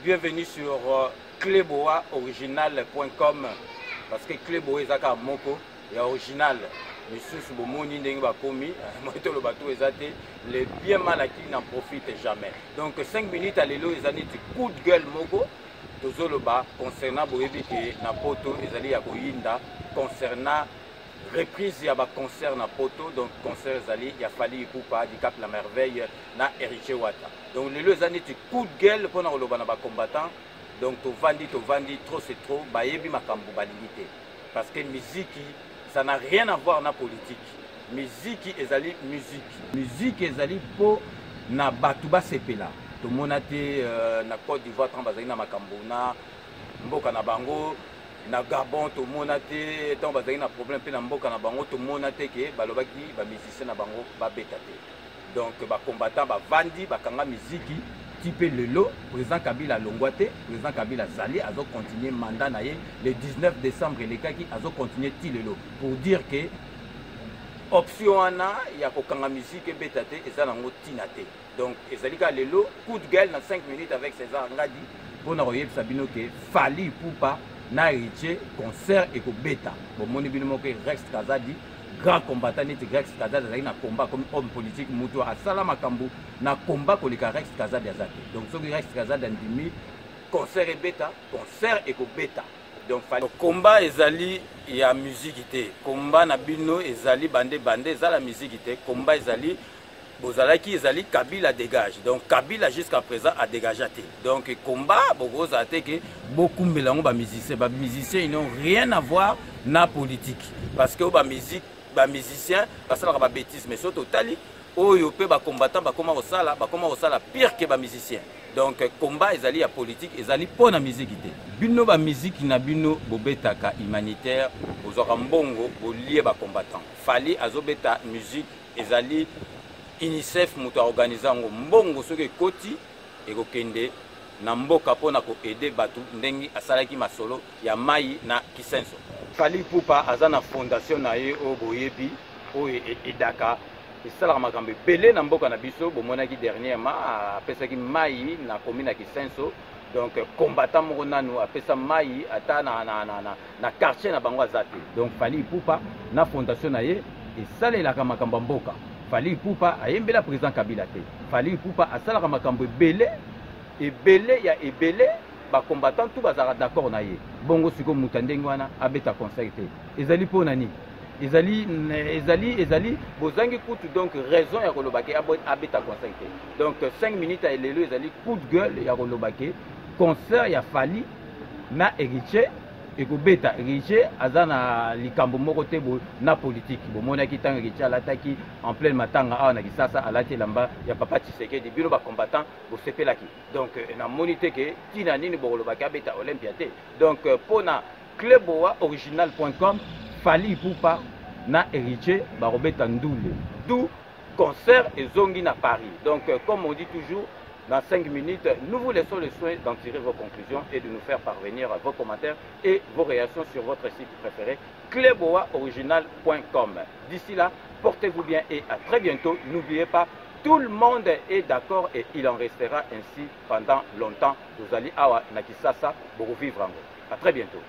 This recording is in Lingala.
bienvenue sur cleboaoriginal.com parce que Cleboa ezaka moko ya original. Misusu bomoni ndenge bakomi moto lo bato ezate les bien mal acquis n'en profitent jamais. Donc 5 minutes à l'élo ezani du coup de gueule moko tozoloba concernant boyebi ke na poto ezali ya koyinda concernant reprise ya ba concert na poto. Donc concert ezali ya Fally Ipupa du Cap la Merveille na Héritier Wata. Donc l'élo ezani du coup de gueule pour na koloba na ba combattant. Donc tovandi trop c'est trop bayebi makambo balimité parce que musique ça n'a rien à voir na politique. Musique ezali musique ezali po na batuba sepela to monate na Côte d'Ivoire tant bazali na makambo na mboka na bango na Gabon to monate tant bazali na problème pe na mboka na bango to monate ke balobaki ba musicien na bango ba betate. Donc ba combattant ba vandi ba kanga musique type lelo président Kabila Longwate président Kabila Zali azo continuer mandat na ye le 19 décembre les kaki azo continuer ti lelo pour dire que option ana ya ko kanga musique betate ezana ngo tinate. Donc ezalika lelo coup de gueule na 5 minutes avec César Ngadi pour na royeb sabino que Fally Ipupa na Héritier concert et ko beta bon moni bino moko Rex Kazadi grand combattant neti Rex Kazadi azali na combat comme homme politique muto asala makambo na combat koleka Rex Kazadi azate. Donc soki Rex Kazadi andimi concert et beta concert et ko beta. Donc Fally combat ezali ya musique te combat na bino ezali bande ezala musique te combat ezali bozalaki ezali Kabila dégage. Donc Kabila jusqu'à présent a dégagé. Donc combat bogoza te que beaucoup melango ba musiciens ils n'ont rien à voir na politique parce que ba musique ba musicien basala ba bêtise mais surtout tali oyo pe ba combattant ba koma osala pire que ba musicien. Donc combat ezali ya politique ezali po na musique te bino ba musique na bino bobetaka humanitaire bozaka mbongo bolie ba combattant. Fally azobeta musique ezali UNICEF muto organiser ngo mbongo soki koti ekokende na mboka pona ko aider batu ndengi asalaki masolo ya mai na Kisenso. Fally Ipupa azana fondation na ye o boyebi o edaka esala makambo belé na mboka na biso bomonaki dernièrement apesaki mai na commune ya Kisenso. Donc combattant moko nanu apesa mai ata na quartier na bango azate. Donc Fally Ipupa na fondation na ye esalelaka makambo mboka. Fally Ipupa ayembela président Kabila te. Fally Ipupa asalaka makambo ebele ya ebele ba combattant tout bazara d'accord na ye. Bongo siko mutandenge wana abeta concert te. Ezali po nani? Ezali bozangi kutu donc raison ya kolobake abeta concert te. Donc 5 minutes à elelo ezali coup de gueule ya kolobake concert ya Fally na Héritier eko beta. Héritier azana likambo moko te na politique bomonaki tanga Héritier alataki en pleine matanga awa na Kisasa alati lamba ya papa Tshisekedi bino ba combattant bosepelaki. Donc na monite ke tina nini bokolobaki abeta Olympia te. Donc pona cleboaoriginal.com Fally Ipupa na Héritier barobeta ndule d'où concert et zongi na Paris. Donc comme on dit toujours dans 5 minutes, nous vous laissons le soin d'en tirer vos conclusions et de nous faire parvenir vos commentaires et vos réactions sur votre site préféré, cleboaoriginal.com. D'ici là, portez-vous bien et à très bientôt. N'oubliez pas, tout le monde est d'accord et il en restera ainsi pendant longtemps. Vous allez à Nakisasa pour vivre en vous. À très bientôt.